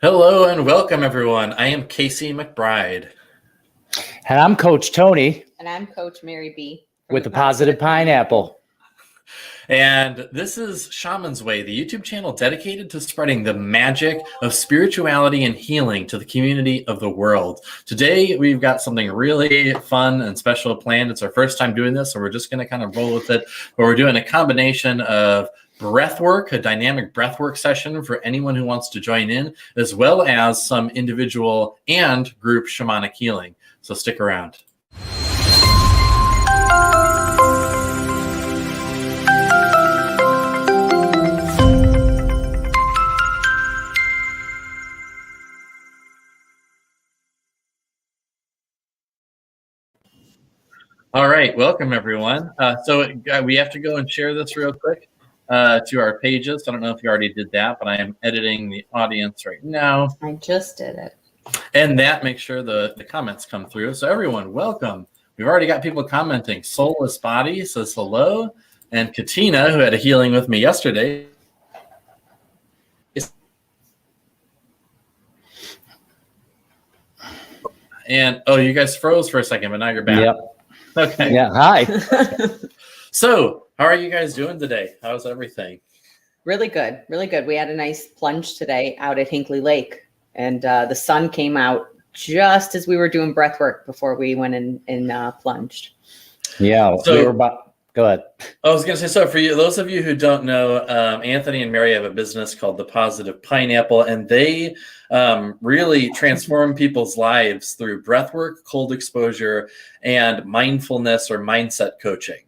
Hello and welcome, everyone. I am Casey McBride. And I'm Coach Tony. And I'm Coach Mary B. With the Positive Pineapple. And this is Shaman's Way, the YouTube channel dedicated to spreading the magic of spirituality and healing to the community of the world. Today, we've got something really fun and special planned. It's our first time doing this, so we're just going to kind of roll with it. But we're doing a combination of breathwork, a dynamic breathwork session for anyone who wants to join in, as well as some individual and group shamanic healing. So stick around. All right, welcome everyone. So we have to go and share this real quick to our pages. I don't know if you already did that, but I am editing the audience right now. I just did it. And that makes sure the comments come through. So everyone, welcome. We've already got people commenting. Soulless Body says hello. And Katina, who had a healing with me yesterday. And, oh, you guys froze for a second, but now you're back. Yep. Okay. Yeah, hi. So, how are you guys doing today? How's everything? Really good. Really good. We had a nice plunge today out at Hinkley Lake. And the sun came out just as we were doing breath work before we went and plunged. Yeah. So, we were about, go ahead. I was going to say, so for you, those of you who don't know, Anthony and Mary have a business called The Positive Pineapple, and they really transform people's lives through breathwork, cold exposure, and mindfulness or mindset coaching.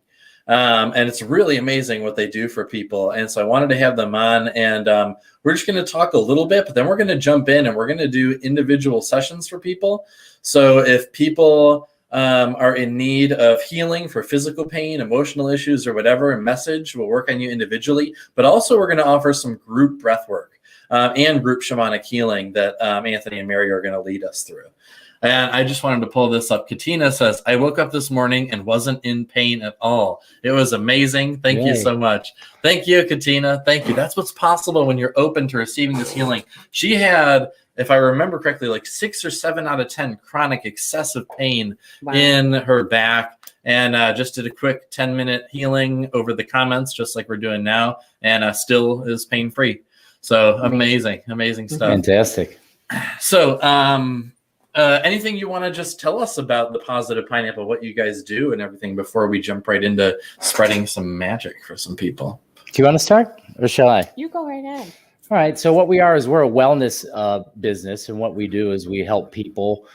And it's really amazing what they do for people. And so I wanted to have them on, and we're just going to talk a little bit, but then we're going to jump in and we're going to do individual sessions for people. So if people are in need of healing for physical pain, emotional issues, or whatever, a message will work on you individually. But also we're going to offer some group breath work and group shamanic healing that Anthony and Mary are going to lead us through. And I just wanted to pull this up. Katina says, I woke up this morning and wasn't in pain at all. It was amazing. Thank you so much. Thank you, Katina. Thank you. That's what's possible when you're open to receiving this healing. She had, if I remember correctly, like 6 or 7 out of 10 chronic excessive pain in her back, and just did a quick 10-minute healing over the comments, just like we're doing now, and still is pain-free. So amazing stuff. Fantastic. So anything you want to just tell us about the Positive Pineapple, what you guys do and everything before we jump right into spreading some magic for some people? Do you want to start or shall I? You go right ahead. All right. So what we are is we're a wellness business, and what we do is we help people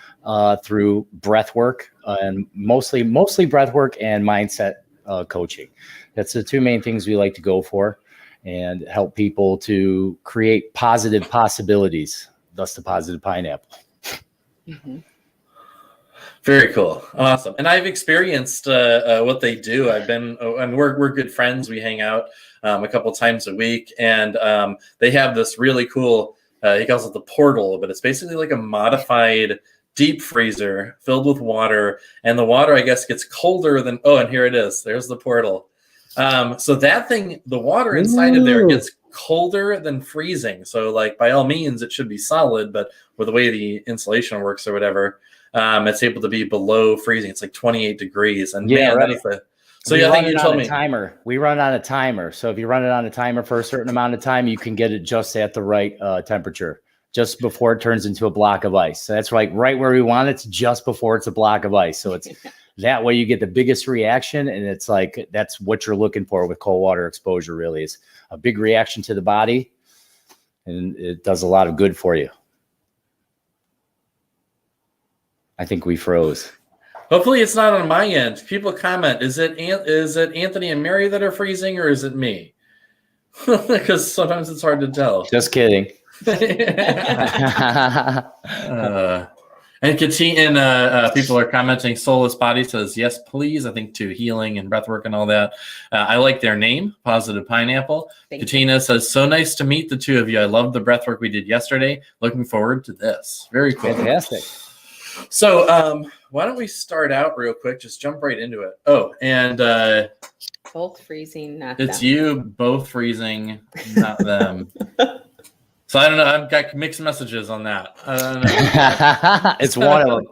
through breath work and mostly breath work and mindset coaching. That's the two main things we like to go for, and help people to create positive possibilities, thus the Positive Pineapple. Mm-hmm. Very cool. Awesome. And I've experienced what they do. I've been, and we're good friends. We hang out a couple times a week, and they have this really cool, he calls it the portal, but it's basically like a modified deep freezer filled with water, and the water, I guess, gets colder than, oh, and here it is. There's the portal. So that thing, the water inside of there gets colder than freezing. So like by all means, it should be solid, but with the way the insulation works or whatever, it's able to be below freezing. It's like 28 degrees. And yeah, man, right. that is the, so yeah, I think you told me. Timer. We run on a timer. So if you run it on a timer for a certain amount of time, you can get it just at the right temperature, just before it turns into a block of ice. So that's like right where we want it, just before it's a block of ice. So it's that way you get the biggest reaction, and it's like that's what you're looking for with cold water exposure. Really, is a big reaction to the body, and it does a lot of good for you. I think we froze. Hopefully it's not on my end. People comment, is it Anthony and Mary that are freezing, or is it me? Because sometimes it's hard to tell. Just kidding. And Katina and people are commenting. Soulless Body says, yes, please. I think to healing and breathwork and all that. I like their name, Positive Pineapple. Katina says, so nice to meet the two of you. I love the breathwork we did yesterday. Looking forward to this. Very cool. Fantastic. So why don't we start out real quick? Just jump right into it. Oh, and both freezing, not it's them. you both freezing, not them. So I don't know. I've got mixed messages on that. I don't know. It's one of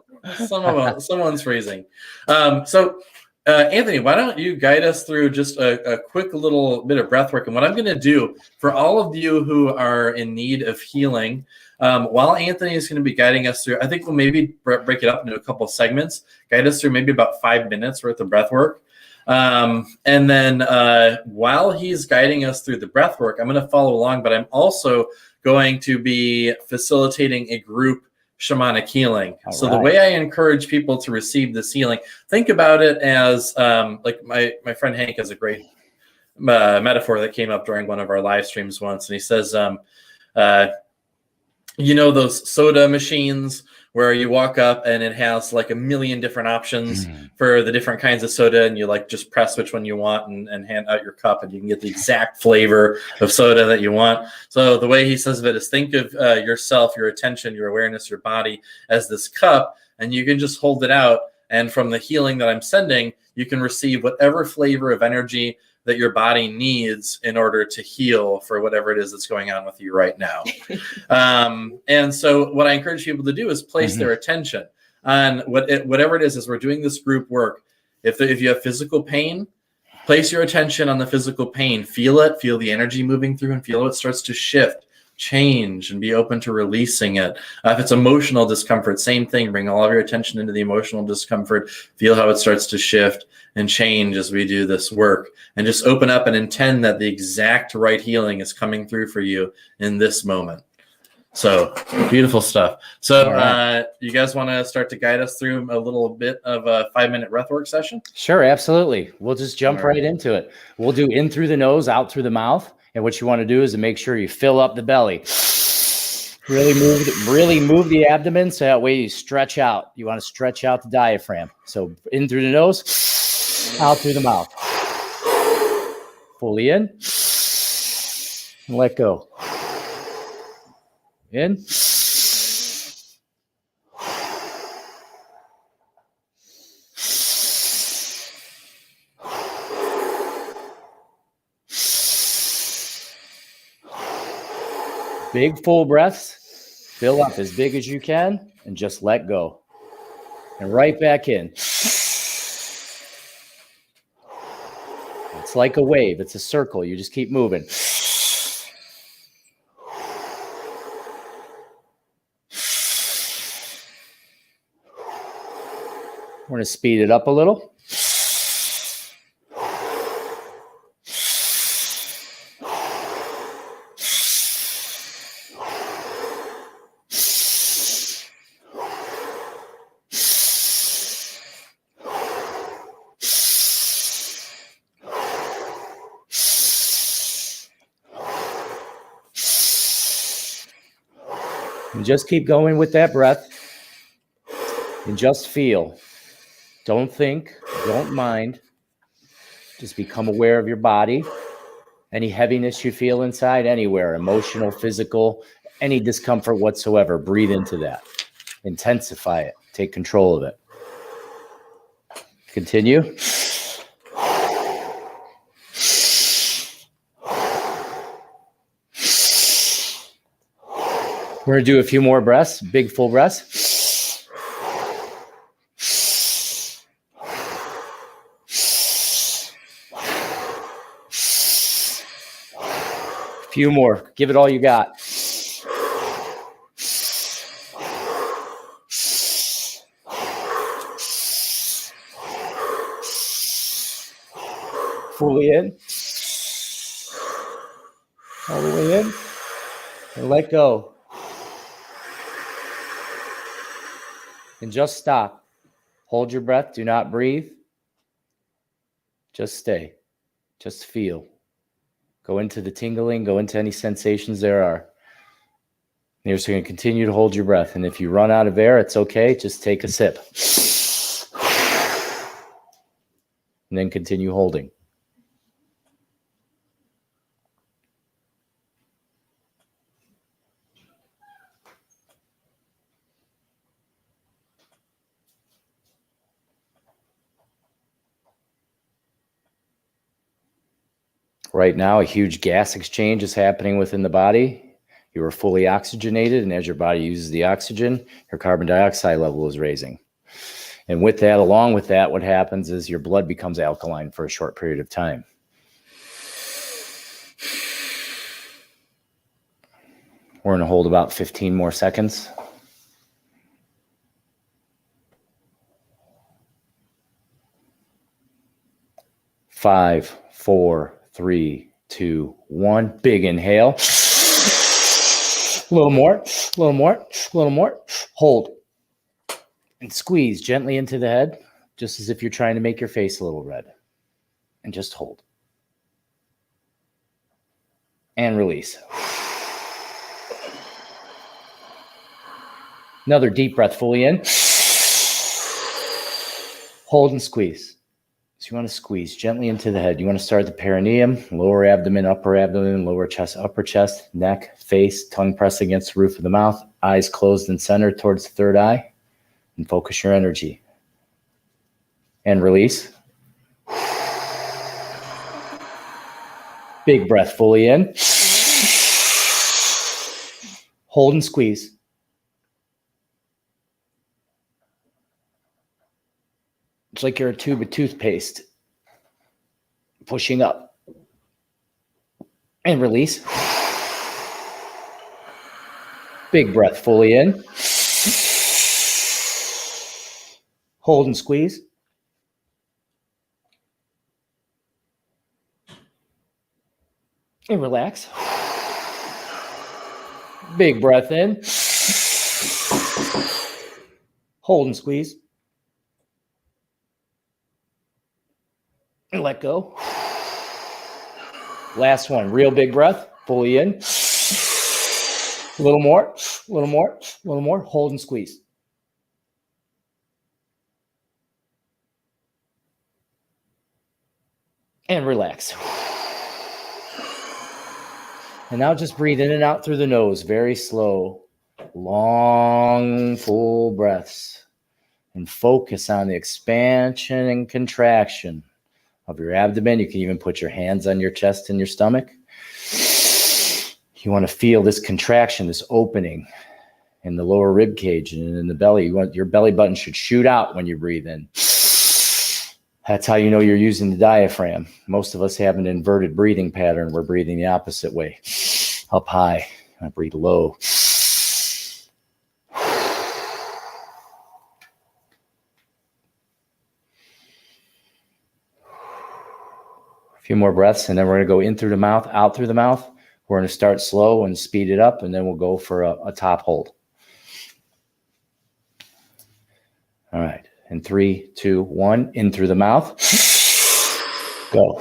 them. Someone's freezing. Anthony, why don't you guide us through just a quick little bit of breath work? And what I'm going to do for all of you who are in need of healing, while Anthony is going to be guiding us through, I think we'll maybe break it up into a couple segments, guide us through maybe about 5 minutes worth of breath work. And then while he's guiding us through the breath work, I'm going to follow along, but I'm also going to be facilitating a group shamanic healing. So the way I encourage people to receive this healing, think about it as like my friend Hank has a great metaphor that came up during one of our live streams once. And he says, you know, those soda machines where you walk up and it has like a million different options for the different kinds of soda, and you like just press which one you want and hand out your cup, and you can get the exact flavor of soda that you want. So the way he says of it is, think of yourself, your attention, your awareness, your body as this cup, and you can just hold it out. And from the healing that I'm sending, you can receive whatever flavor of energy that your body needs in order to heal for whatever it is that's going on with you right now. And so what I encourage people to do is place their attention on whatever it is as we're doing this group work. If you have physical pain, place your attention on the physical pain. Feel it, feel the energy moving through, and feel how it starts to shift, change, and be open to releasing it. If it's emotional discomfort, same thing. Bring all of your attention into the emotional discomfort. Feel how it starts to shift and change as we do this work, and just open up and intend that the exact right healing is coming through for you in this moment. So beautiful stuff. So you guys want to start to guide us through a little bit of a 5-minute breathwork session? Sure, absolutely. We'll just jump right into it. We'll do in through the nose, out through the mouth. And what you want to do is to make sure you fill up the belly. Really move the abdomen so that way you stretch out. You want to stretch out the diaphragm. So in through the nose, out through the mouth. Fully in. And let go. In. Big full breaths. Fill up as big as you can and just let go. And right back in. It's like a wave. It's a circle. You just keep moving. We're going to speed it up a little. And just keep going with that breath and just feel. Don't think, don't mind. Just become aware of your body. Any heaviness you feel inside, anywhere, emotional, physical, any discomfort whatsoever, breathe into that. Intensify it. Take control of it. Continue. We're going to do a few more breaths, big full breaths. A few more. Give it all you got. Fully in. All the way in. And let go. And just stop. Hold your breath. Do not breathe. Just stay. Just feel. Go into the tingling. Go into any sensations there are. And you're just going to continue to hold your breath. And if you run out of air, it's okay. Just take a sip. And then continue holding. Right now, a huge gas exchange is happening within the body. You are fully oxygenated, and as your body uses the oxygen, your carbon dioxide level is raising. And with that, along with that, what happens is your blood becomes alkaline for a short period of time. We're going to hold about 15 more seconds. 5, 4, 3, 2, 1. Big inhale. A little more, a little more, a little more. Hold. And squeeze gently into the head, just as if you're trying to make your face a little red. And just hold. And release. Another deep breath fully in. Hold and squeeze. So you want to squeeze gently into the head. You want to start the perineum, lower abdomen, lower chest, upper chest, neck, face, tongue pressed against the roof of the mouth, eyes closed and centered towards the third eye, and focus your energy. And release. Big breath fully in. Hold and squeeze. It's like you're a tube of toothpaste. Pushing up. And release. Big breath fully in. Hold and squeeze. And relax. Big breath in. Hold and squeeze. And let go. Last one. Real big breath. Fully in. A little more. A little more. A little more. Hold and squeeze. And relax. And now just breathe in and out through the nose. Very slow. Long, full breaths. And focus on the expansion and contraction of your abdomen. You can even put your hands on your chest and your stomach. You want to feel this contraction, this opening in the lower rib cage and in the belly. Your belly button should shoot out when you breathe in. That's how you know you're using the diaphragm. Most of us have an inverted breathing pattern. We're breathing the opposite way. Up high. I breathe low. A few more breaths, and then we're going to go in through the mouth, out through the mouth. We're going to start slow and speed it up, and then we'll go for a top hold. All right. In 3, 2, 1, in through the mouth. Go.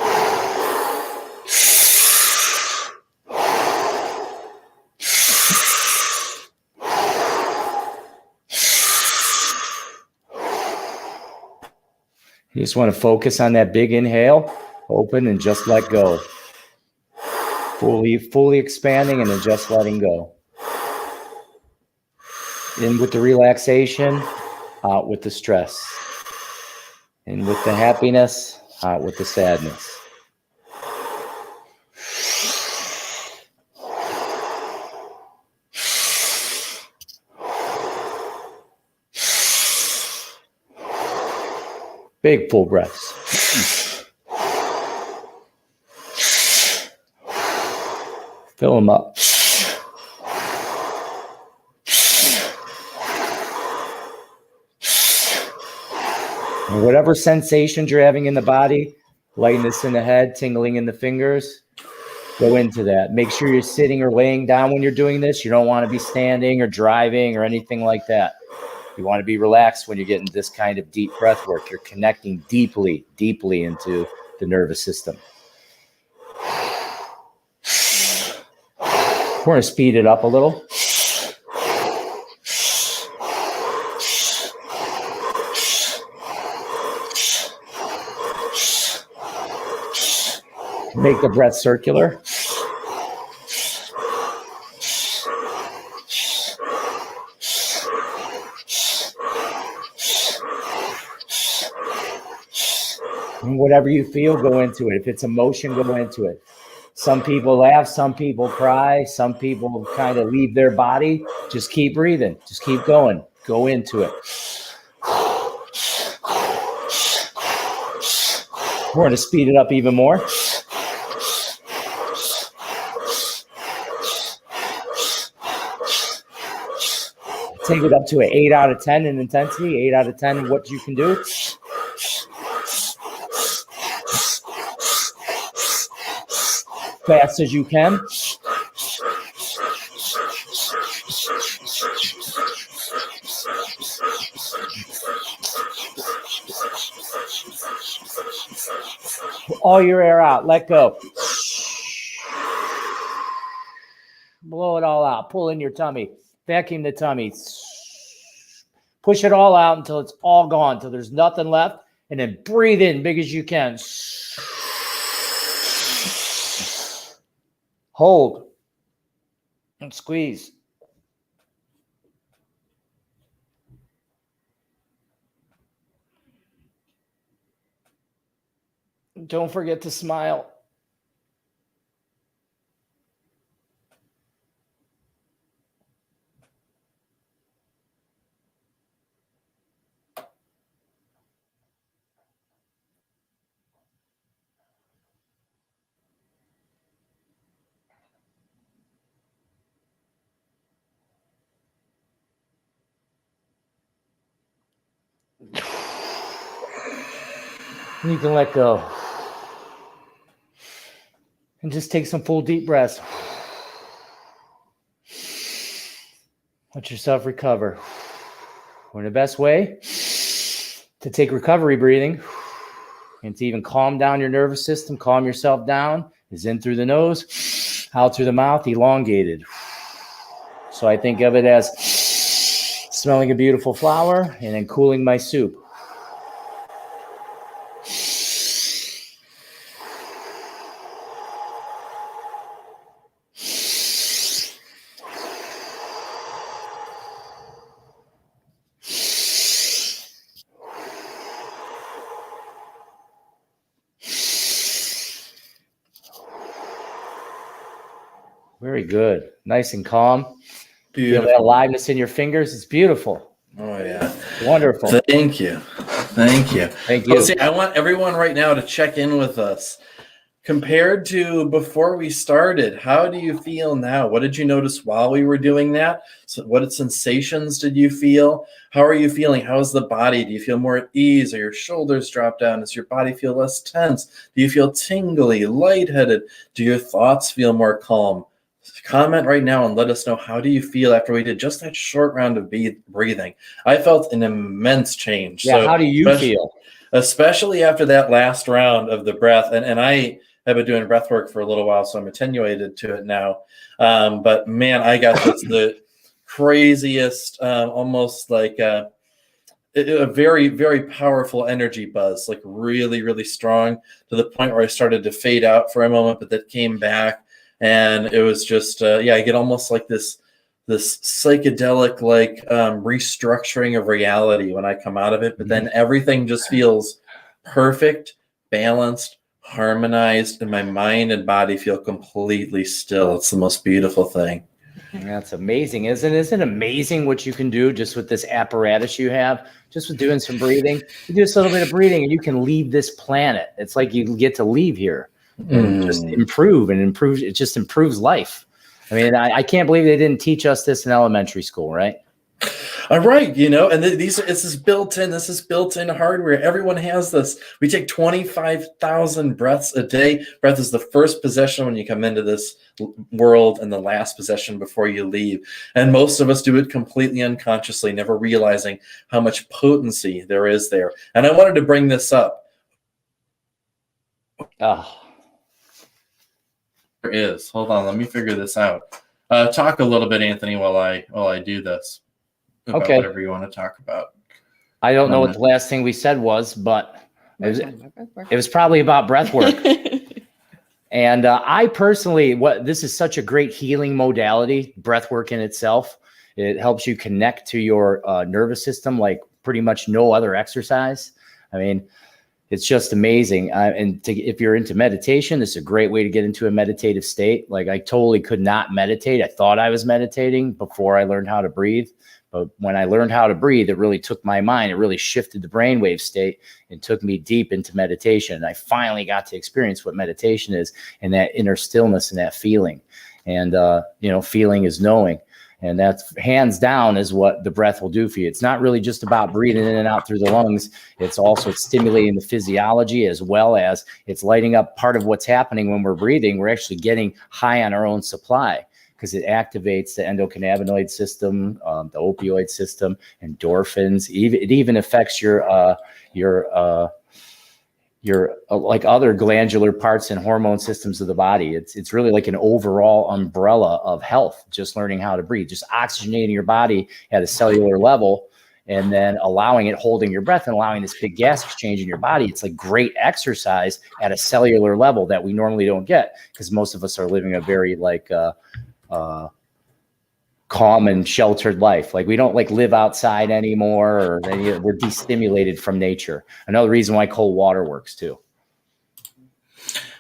You just want to focus on that big inhale, open, and just let go. Fully expanding and then just letting go. In with the relaxation, out with the stress. In with the happiness, out with the sadness. Big full breaths. Fill them up. And whatever sensations you're having in the body, lightness in the head, tingling in the fingers, go into that. Make sure you're sitting or laying down when you're doing this. You don't want to be standing or driving or anything like that. You want to be relaxed when you're getting this kind of deep breath work. You're connecting deeply into the nervous system. We're going to speed it up a little. Make the breath circular. And whatever you feel, go into it. If it's emotion, go into it. Some people laugh, some people cry, some people kind of leave their body. Just keep breathing. Just keep going. Go into it. We're going to speed it up even more. Take it up to an 8 out of 10 in intensity, 8 out of 10 in what you can do. Fast as you can. All your air out. Let go. Blow it all out. Pull in your tummy. Vacuum the tummy. Push it all out until it's all gone, until there's nothing left. And then breathe in big as you can. Hold. And squeeze. Don't forget to smile. You can let go. And just take some full deep breaths. Let yourself recover. And the best way to take recovery breathing and to even calm down your nervous system, calm yourself down, is in through the nose, out through the mouth, elongated. So I think of it as smelling a beautiful flower and then cooling my soup. Very good. Nice and calm. Beautiful. Feel that aliveness in your fingers. It's beautiful. Oh, yeah. Wonderful. Thank you. Thank you. Thank you. Well, see, I want everyone right now to check in with us. Compared to before we started, how do you feel now? What did you notice while we were doing that? So what sensations did you feel? How are you feeling? How's the body? Do you feel more at ease? Or your shoulders drop down? Does your body feel less tense? Do you feel tingly, lightheaded? Do your thoughts feel more calm? Comment right now and let us know, how do you feel after we did just that short round of breathing? I felt an immense change. Yeah, so how do you feel? Especially after that last round of the breath. And I have been doing breath work for a little while, so I'm attenuated to it now. But man, I got the craziest, almost like a very, very powerful energy buzz, like really, really strong, to the point where I started to fade out for a moment, but that came back. And it was just, I get almost like this psychedelic, like restructuring of reality when I come out of it. But then everything just feels perfect, balanced, harmonized, and my mind and body feel completely still. It's the most beautiful thing. That's amazing, isn't it? Isn't it amazing what you can do just with this apparatus you have, just with doing some breathing? You do just a little bit of breathing and you can leave this planet. It's like you get to leave here. And just improve. It just improves life. I mean, I can't believe they didn't teach us this in elementary school, right? All right, and this is built-in hardware. Everyone has this. We take 25,000 breaths a day. Breath is the first possession when you come into this world and the last possession before you leave. And most of us do it completely unconsciously, never realizing how much potency there is there. And I wanted to bring this up. There is. Hold on, let me figure this out. Talk a little bit, Anthony, while I do this. About okay. Whatever you want to talk about. I don't know what the last thing we said was, but it was probably about breath work. And I personally, this is such a great healing modality, breath work in itself. It helps you connect to your nervous system like pretty much no other exercise. I mean, it's just amazing. If you're into meditation, this is a great way to get into a meditative state. Like I totally could not meditate. I thought I was meditating before I learned how to breathe. But when I learned how to breathe, it really took my mind. It really shifted the brainwave state and took me deep into meditation. And I finally got to experience what meditation is and that inner stillness and that feeling. And, feeling is knowing. And that's hands down is what the breath will do for you. It's not really just about breathing in and out through the lungs. It's also stimulating the physiology, as well as it's lighting up part of what's happening when we're breathing. We're actually getting high on our own supply because it activates the endocannabinoid system, the opioid system, endorphins. It even affects your like other glandular parts and hormone systems of the body. It's really like an overall umbrella of health, just learning how to breathe, just oxygenating your body at a cellular level and then allowing it, holding your breath and allowing this big gas exchange in your body. It's like great exercise at a cellular level that we normally don't get because most of us are living a very calm and sheltered life. Like we don't live outside anymore, or we're destimulated from nature. Another reason why cold water works too.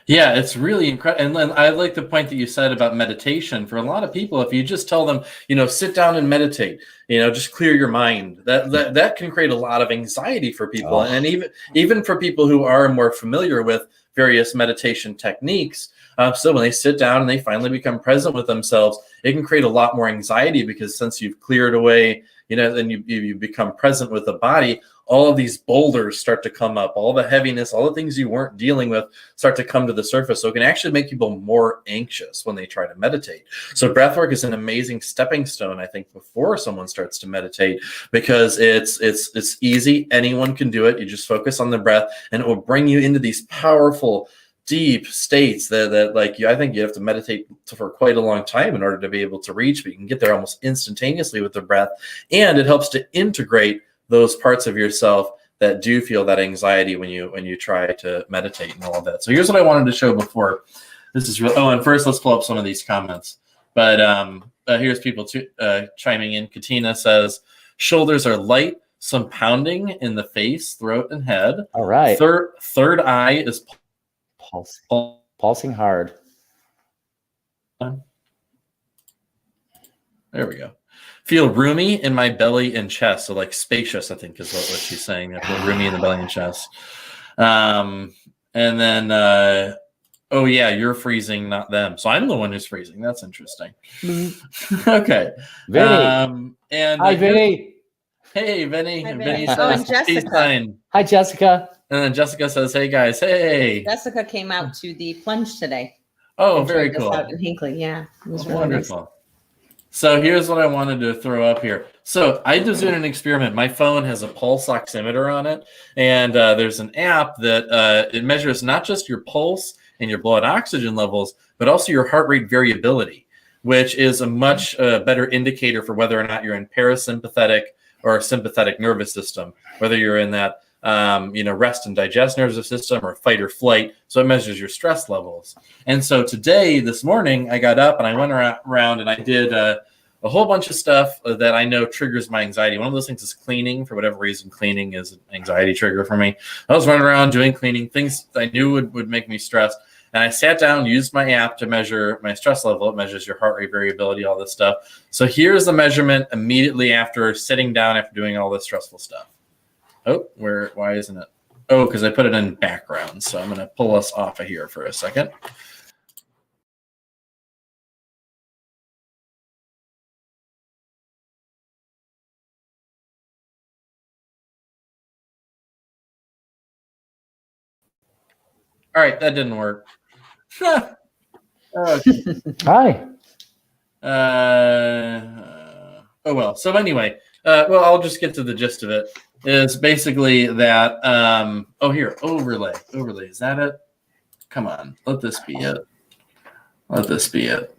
Yeah, it's really incredible. And then I like the point that you said about meditation. For a lot of people, if you just tell them, sit down and meditate, just clear your mind, that can create a lot of anxiety for people. And even for people who are more familiar with various meditation techniques. So when they sit down and they finally become present with themselves, it can create a lot more anxiety because since you've cleared away, then you become present with the body, all of these boulders start to come up, all the heaviness, all the things you weren't dealing with start to come to the surface. So it can actually make people more anxious when they try to meditate. So breathwork is an amazing stepping stone, I think, before someone starts to meditate, because it's easy. Anyone can do it. You just focus on the breath and it will bring you into these powerful, deep states that I think you have to meditate for quite a long time in order to be able to reach, but you can get there almost instantaneously with the breath. And it helps to integrate those parts of yourself that do feel that anxiety when you try to meditate and all of that. So here's what I wanted to show before. This is real. Oh, and first let's pull up some of these comments. But here's people chiming in. Katina says, shoulders are light, some pounding in the face, throat, and head. All right. Third eye is pulsing hard. There we go. Feel roomy in my belly and chest. So spacious, I think is what she's saying. I feel roomy in the belly and chest. And then, oh yeah, you're freezing, not them. So I'm the one who's freezing. That's interesting. Okay. Vinny. Hi, Vinny. Hey, Vinny. Hi, Vinny. Vinny Oh, says, and Jessica. Hi, Jessica. And then Jessica says, hey guys, hey. Jessica came out to the plunge today. Oh, very cool. Out in Hinckley. Yeah, it was really wonderful. Nice. So here's what I wanted to throw up here. So I just did an experiment. My phone has a pulse oximeter on it, and there's an app that it measures not just your pulse and your blood oxygen levels, but also your heart rate variability, which is a much better indicator for whether or not you're in parasympathetic or sympathetic nervous system, whether you're in that rest and digest nervous system or fight or flight. So it measures your stress levels. And so this morning, I got up and I went around and I did a whole bunch of stuff that I know triggers my anxiety. One of those things is cleaning. For whatever reason, cleaning is an anxiety trigger for me. I was running around doing cleaning, things I knew would make me stressed. And I sat down, used my app to measure my stress level. It measures your heart rate variability, all this stuff. So here's the measurement immediately after sitting down after doing all this stressful stuff. Oh, why isn't it? Oh, because I put it in background. So I'm going to pull us off of here for a second. All right, that didn't work. Hi. Oh, well. So anyway, I'll just get to the gist of it. Is basically that, here, overlay. Is that it? Come on, let this be it. Let this be it.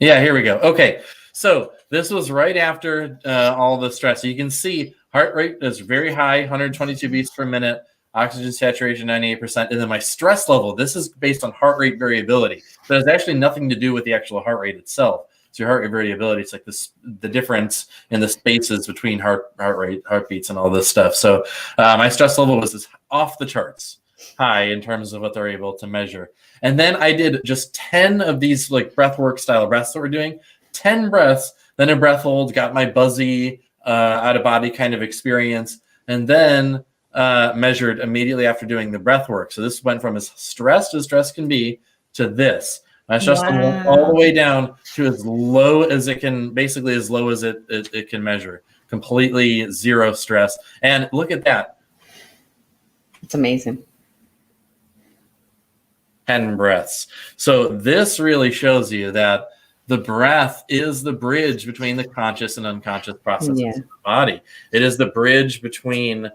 Yeah, here we go. Okay, so this was right after all the stress. So you can see heart rate is very high, 122 beats per minute, oxygen saturation 98%, and then my stress level, this is based on heart rate variability. So it has actually nothing to do with the actual heart rate itself. So your heart rate variability, it's like this, the difference in the spaces between heart rate, heartbeats, and all this stuff. So my stress level was off the charts high in terms of what they're able to measure. And then I did just 10 of these like breathwork style breaths that we're doing, 10 breaths, then a breath hold, got my buzzy out of body kind of experience, and then measured immediately after doing the breath work. So this went from as stressed as stress can be to this. My stress level all the way down to as low as it can, basically as low as it can measure. Completely zero stress. And look at that. It's amazing. 10 breaths. So this really shows you that the breath is the bridge between the conscious and unconscious processes of the body. It is the bridge between,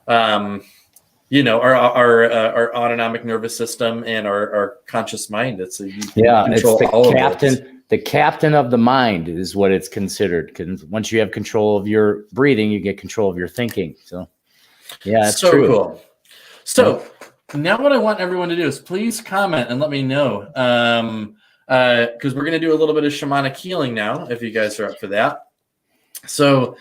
you know, our autonomic nervous system and our conscious mind. It's it's the captain of the mind is what it's considered. Because once you have control of your breathing, you get control of your thinking. So, yeah, that's so true. Cool. So now what I want everyone to do is please comment and let me know. Because we're going to do a little bit of shamanic healing now, if you guys are up for that. So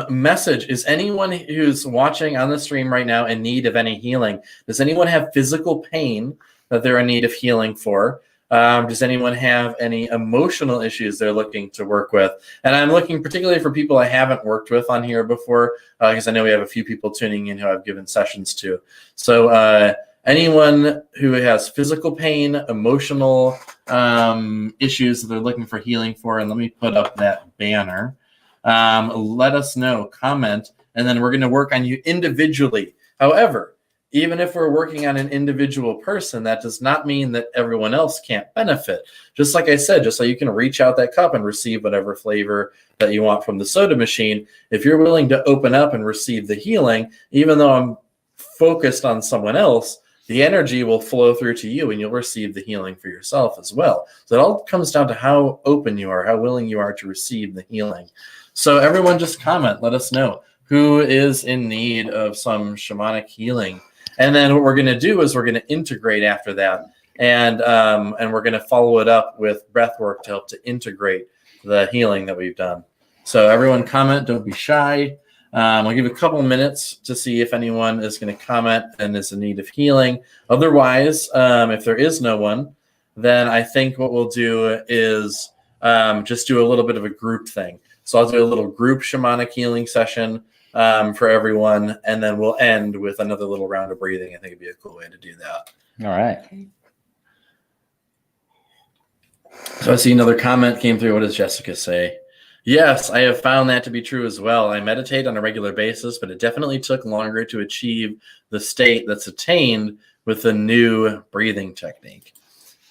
message, is anyone who's watching on the stream right now in need of any healing? Does anyone have physical pain that they're in need of healing for? Does anyone have any emotional issues they're looking to work with? And I'm looking particularly for people I haven't worked with on here before, because I know we have a few people tuning in who I've given sessions to. So anyone who has physical pain, emotional issues that they're looking for healing for, and let me put up that banner. Let us know, comment, and then we're going to work on you individually. However, even if we're working on an individual person, that does not mean that everyone else can't benefit. Just like I said, just so you can reach out that cup and receive whatever flavor that you want from the soda machine, if you're willing to open up and receive the healing, even though I'm focused on someone else, the energy will flow through to you and you'll receive the healing for yourself as well. So it all comes down to how open you are, how willing you are to receive the healing. So everyone just comment, let us know who is in need of some shamanic healing. And then what we're going to do is we're going to integrate after that. And we're going to follow it up with breath work to help to integrate the healing that we've done. So everyone comment, don't be shy. I'll give a couple minutes to see if anyone is going to comment and is in need of healing. Otherwise, if there is no one, then I think what we'll do is just do a little bit of a group thing. So I'll do a little group shamanic healing session for everyone, and then we'll end with another little round of breathing. I think it'd be a cool way to do that. All right. So I see another comment came through. What does Jessica say? Yes, I have found that to be true as well. I meditate on a regular basis, but it definitely took longer to achieve the state that's attained with the new breathing technique.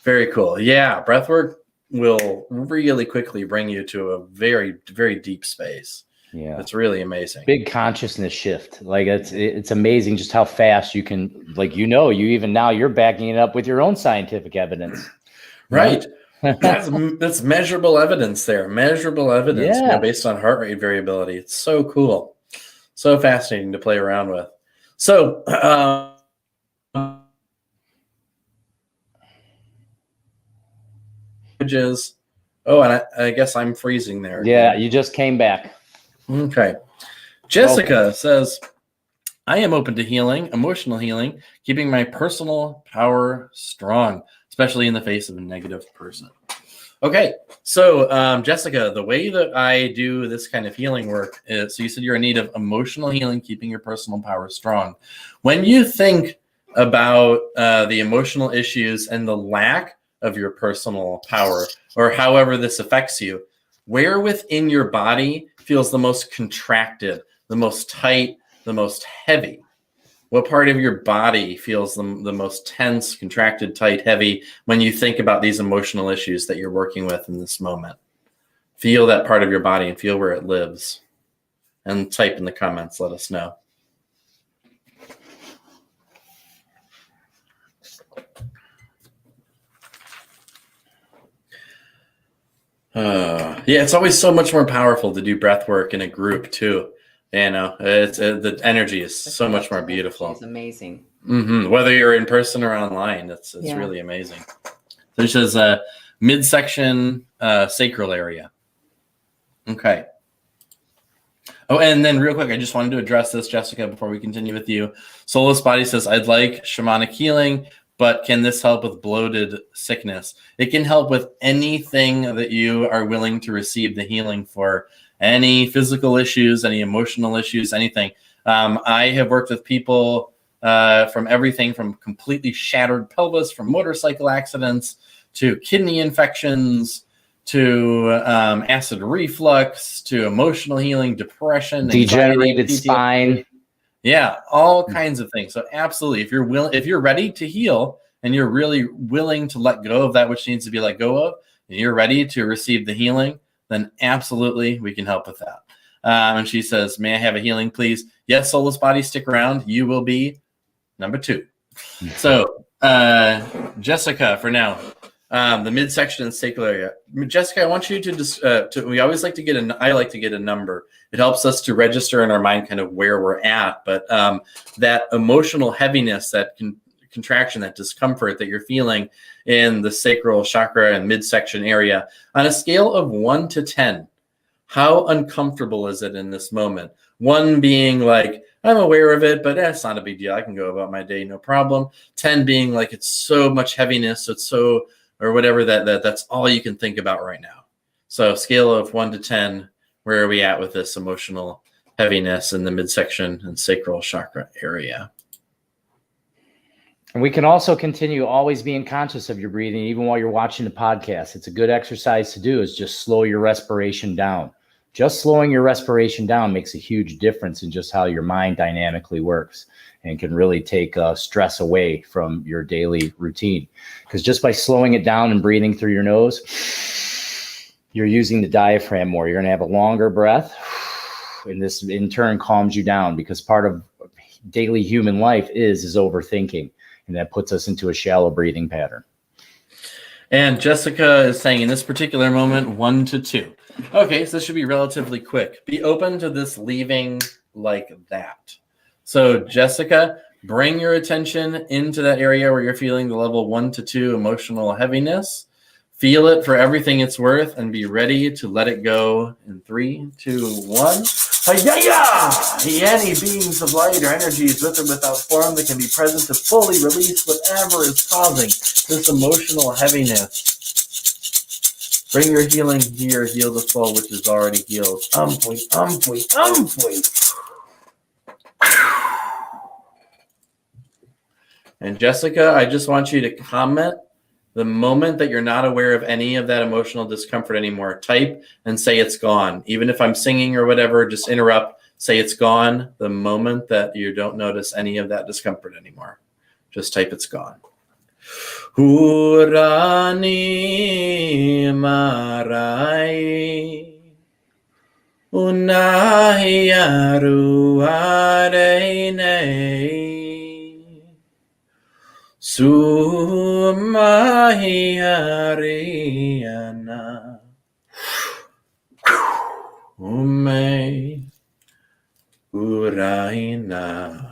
Very cool. Yeah, breathwork will really quickly bring you to a very, very deep space. Yeah, it's really amazing. Big consciousness shift. Like it's amazing just how fast you can, like, you even now you're backing it up with your own scientific evidence. Right. That's measurable evidence there. Measurable evidence, based on heart rate variability. It's so cool. So fascinating to play around with. So, and I guess I'm freezing there. Yeah, you just came back. Okay. Jessica says, I am open to healing, emotional healing, keeping my personal power strong, especially in the face of a negative person. Okay, so Jessica, the way that I do this kind of healing work is, so you said you're in need of emotional healing, keeping your personal power strong. When you think about the emotional issues and the lack of your personal power, or however this affects you, where within your body feels the most contracted, the most tight, the most heavy? What part of your body feels the most tense, contracted, tight, heavy when you think about these emotional issues that you're working with in this moment? Feel that part of your body and feel where it lives. And type in the comments, let us know. Yeah, it's always so much more powerful to do breath work in a group too. You know, it's the energy is so much more beautiful. It's amazing. Mm-hmm. Whether you're in person or online, it's really amazing. This is midsection, sacral area. Okay. Oh, and then real quick, I just wanted to address this, Jessica, before we continue with you. Soulless Body says, I'd like shamanic healing, but can this help with bloated sickness? It can help with anything that you are willing to receive the healing for. Any physical issues, any emotional issues, anything. I have worked with people from everything from completely shattered pelvis, from motorcycle accidents, to kidney infections, to acid reflux, to emotional healing, depression, degenerated anxiety, spine. Yeah, all kinds of things. So absolutely, if you're ready to heal and you're really willing to let go of that which needs to be let go of, and you're ready to receive the healing, then absolutely we can help with that. And she says, may I have a healing, please? Yes, Soulless Body, stick around. You will be number 2. So Jessica, for now, the midsection and sacral area. Jessica, I want you to just, we always like to get I like to get a number. It helps us to register in our mind kind of where we're at. But that emotional heaviness, that contraction, that discomfort that you're feeling in the sacral chakra and midsection area, on a scale of 1 to 10, how uncomfortable is it in this moment? 1 being like, I'm aware of it, but it's not a big deal. I can go about my day, no problem. 10 being like, it's so much heaviness, it's so, or whatever, that's all you can think about right now. So scale of 1 to 10, where are we at with this emotional heaviness in the midsection and sacral chakra area? And we can also continue always being conscious of your breathing, even while you're watching the podcast. It's a good exercise to do, is just slow your respiration down. Just slowing your respiration down makes a huge difference in just how your mind dynamically works, and can really take stress away from your daily routine. Because just by slowing it down and breathing through your nose, you're using the diaphragm more. You're going to have a longer breath, and this in turn calms you down, because part of daily human life is overthinking, and that puts us into a shallow breathing pattern. And Jessica is saying in this particular moment, 1 to 2. Okay, so this should be relatively quick. Be open to this leaving like that. So Jessica, bring your attention into that area where you're feeling the level 1 to 2 emotional heaviness. Feel it for everything it's worth, and be ready to let it go in 3, 2, 1. Any beings of light or energies with or without form that can be present to fully release whatever is causing this emotional heaviness. Bring your healing here, heal the soul which is already healed. And Jessica, I just want you to comment the moment that you're not aware of any of that emotional discomfort anymore. Type and say it's gone. Even if I'm singing or whatever, just interrupt, say it's gone the moment that you don't notice any of that discomfort anymore. Just type it's gone. Hurani marai unahiaru arene sumahihariana ume uraina.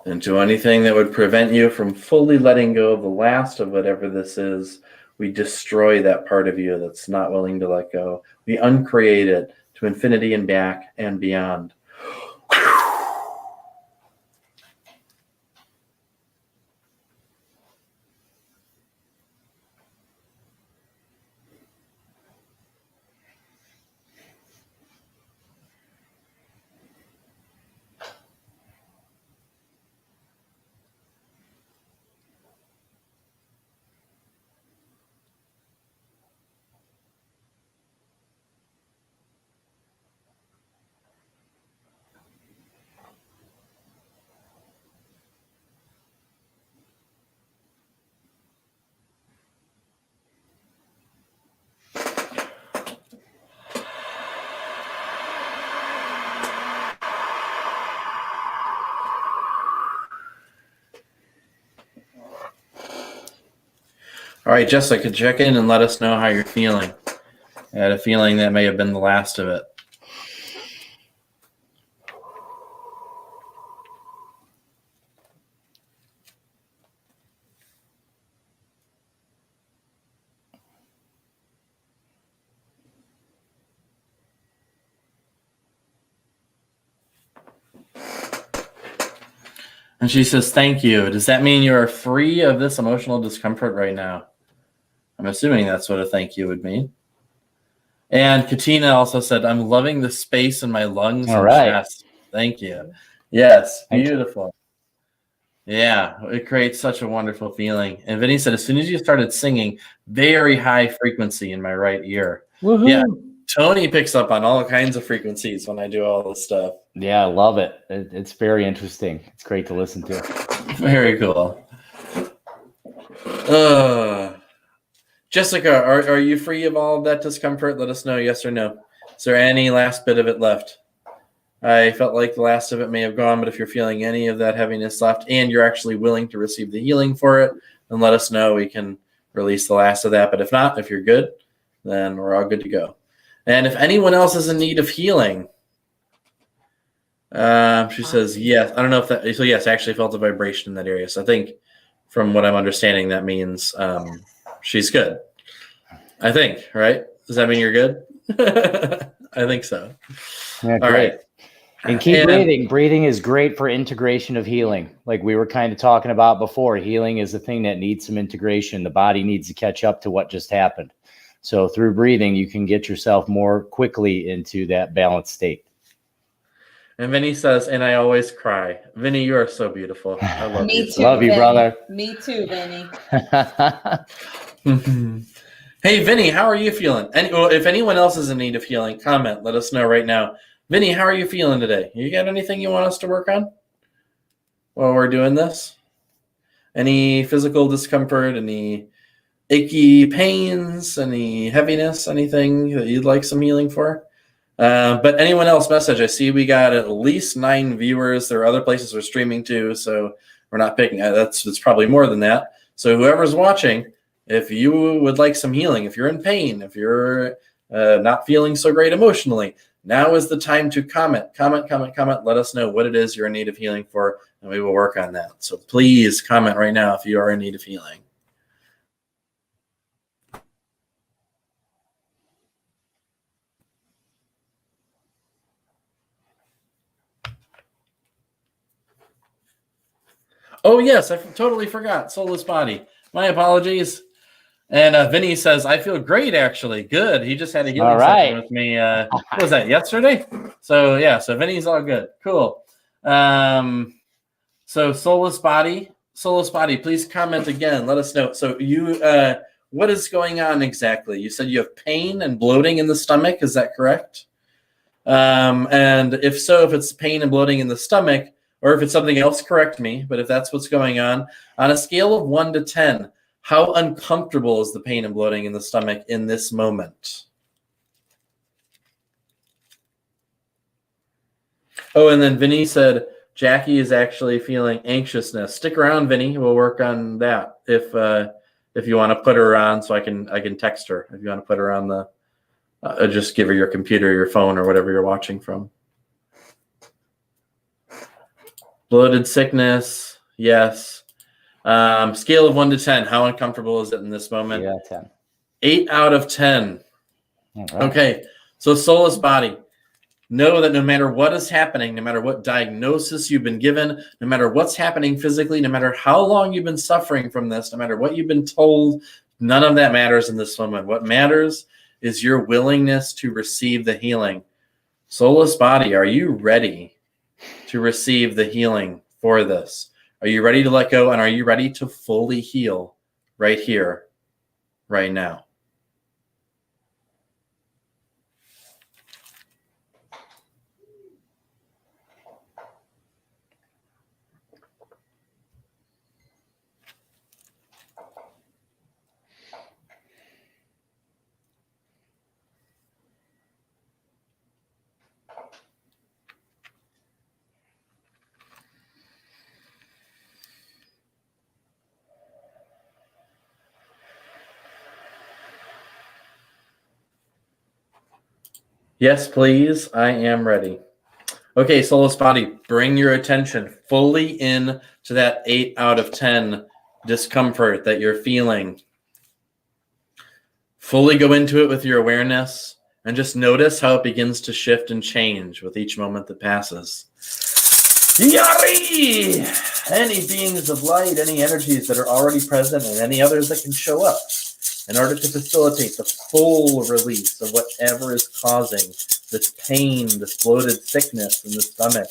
And to anything that would prevent you from fully letting go of the last of whatever this is, we destroy that part of you that's not willing to let go. We uncreate it to infinity and back and beyond. All right, Jessica, check in and let us know how you're feeling. I had a feeling that may have been the last of it. And she says, thank you. Does that mean you are free of this emotional discomfort right now? I'm assuming that's what a thank you would mean. And Katina also said, I'm loving the space in my lungs and chest. Thank you. Yes, beautiful. Yeah, it creates such a wonderful feeling. And Vinny said, as soon as you started singing, very high frequency in my right ear. Woohoo. Yeah, Tony picks up on all kinds of frequencies when I do all this stuff. Yeah, I love it. It's very interesting. It's great to listen to. Very cool. Jessica, are you free of all of that discomfort? Let us know, yes or no. Is there any last bit of it left? I felt like the last of it may have gone, but if you're feeling any of that heaviness left and you're actually willing to receive the healing for it, then let us know. We can release the last of that. But if not, if you're good, then we're all good to go. And if anyone else is in need of healing, she says, yes. I don't know if that, so yes, I actually felt a vibration in that area. So I think from what I'm understanding, that means she's good. I think, right? Does that mean you're good? I think so. Yeah, all right. And keep breathing. Breathing is great for integration of healing. Like we were kind of talking about before, healing is a thing that needs some integration. The body needs to catch up to what just happened. So through breathing, you can get yourself more quickly into that balanced state. And Vinny says, and I always cry. Vinny, you are so beautiful. I love Me you. too, love you, Vinny. brother. Me too, Vinny. Hey, Vinny, how are you feeling? And if anyone else is in need of healing, comment. Let us know right now. Vinny, how are you feeling today? You got anything you want us to work on while we're doing this? Any physical discomfort, any achy pains, any heaviness, anything that you'd like some healing for? But anyone else message? I see we got at least 9 viewers. There are other places we're streaming to, so we're not picking. That's probably more than that. So whoever's watching, if you would like some healing, if you're in pain, if you're not feeling so great emotionally, now is the time to comment. Let us know what it is you're in need of healing for, and we will work on that. So please comment right now if you are in need of healing. Oh, yes, I totally forgot. Soulless body. My apologies. And Vinny says, I feel great, actually. Good. He just had a healing session with me. What was that, yesterday? So, yeah, so Vinny's all good. Cool. So, soulless body, please comment again. Let us know. So, you, what is going on exactly? You said you have pain and bloating in the stomach. Is that correct? And if so, if it's pain and bloating in the stomach, or if it's something else, correct me. But if that's what's going on a scale of 1 to 10, how uncomfortable is the pain and bloating in the stomach in this moment? Oh, and then Vinny said, Jackie is actually feeling anxiousness. Stick around, Vinny. We'll work on that. If you want to put her on, so I can text her. If you want to put her on the, just give her your computer, your phone, or whatever you're watching from. Bloated sickness, yes. Scale of 1 to 10, how uncomfortable is it in this moment? Yeah, 10. 8 out of 10. Right. Okay, so soulless body. Know that no matter what is happening, no matter what diagnosis you've been given, no matter what's happening physically, no matter how long you've been suffering from this, no matter what you've been told, none of that matters in this moment. What matters is your willingness to receive the healing. Soulless body, are you ready to receive the healing for this? Are you ready to let go? And are you ready to fully heal right here, right now? Yes, please. I am ready. Okay, Soulless Body, bring your attention fully in to that 8 out of 10 discomfort that you're feeling. Fully go into it with your awareness and just notice how it begins to shift and change with each moment that passes. Yari! Any beings of light, any energies that are already present, and any others that can show up in order to facilitate the full release of whatever is causing this pain, this bloated sickness in the stomach.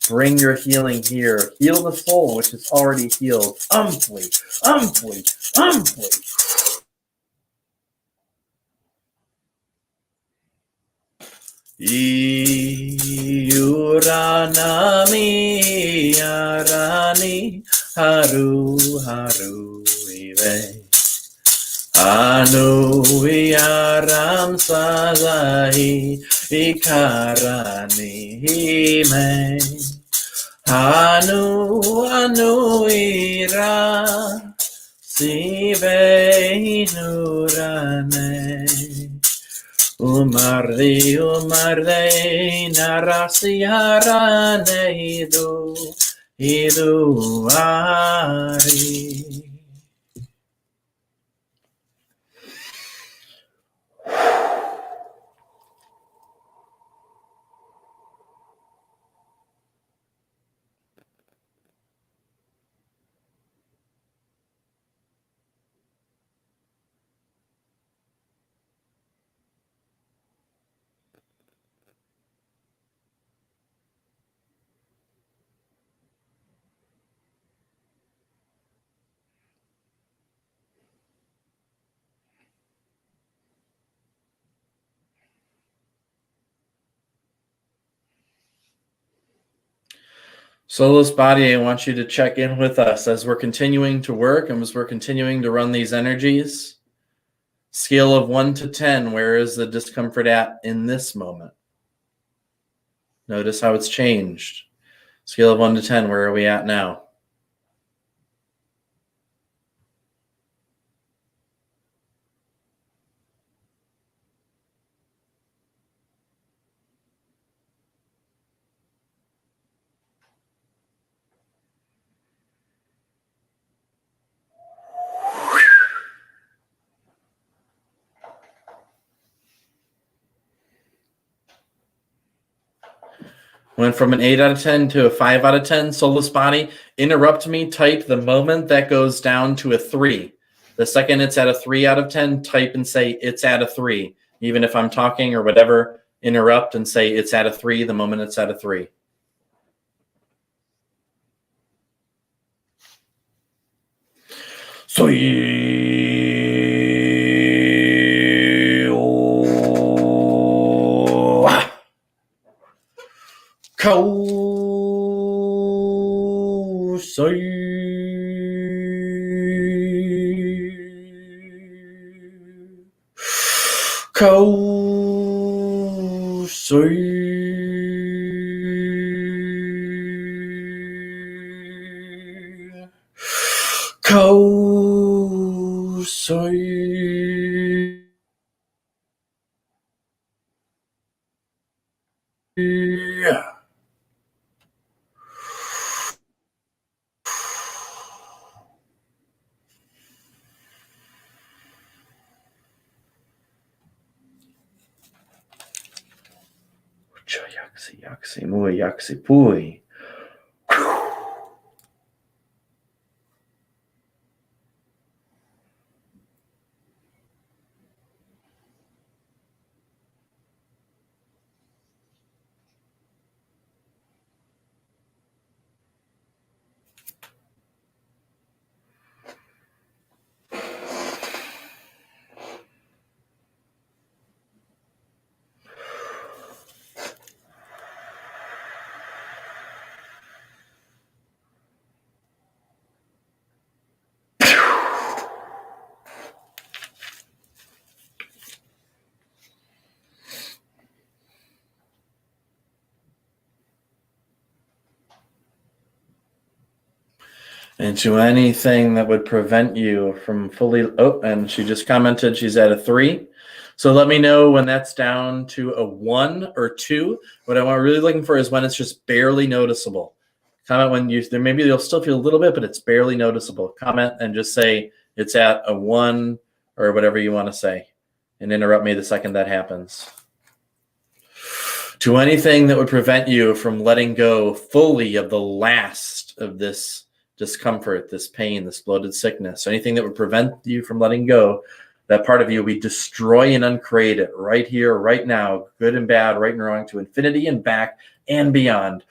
Bring your healing here. Heal the soul, which is already healed. Umply, umply, umply. Yuranami yarani haru haru ive anu yaram sadahi ikarani hime anu ira sive nurane Umarde narasiharane idu ari. Soulless Body, I want you to check in with us as we're continuing to work and as we're continuing to run these energies. Scale of 1 to 10, where is the discomfort at in this moment? Notice how it's changed. Scale of 1 to 10, where are we at now? Went from an 8 out of 10 to a 5 out of 10. Soulless Body, interrupt me, type the moment that goes down to a 3. The second it's at a 3 out of 10, type and say it's at a 3. Even if I'm talking or whatever, interrupt and say it's at a 3 the moment it's at a 3. So Yaksi, muy yaksi, pui. Into anything that would prevent you from fully... Oh, and she just commented she's at a 3. So let me know when that's down to a 1 or 2. What I'm really looking for is when it's just barely noticeable. Comment when maybe you'll still feel a little bit, but it's barely noticeable. Comment and just say it's at a 1 or whatever you want to say, and interrupt me the second that happens. To anything that would prevent you from letting go fully of the last of this discomfort, this pain, this bloated sickness, anything that would prevent you from letting go, that part of you, we destroy and uncreate it right here, right now, good and bad, right and wrong, to infinity and back and beyond.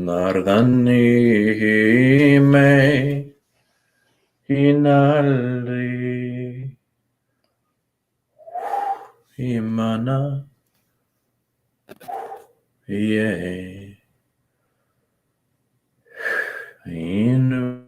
Nardani me hinali himana ye inu.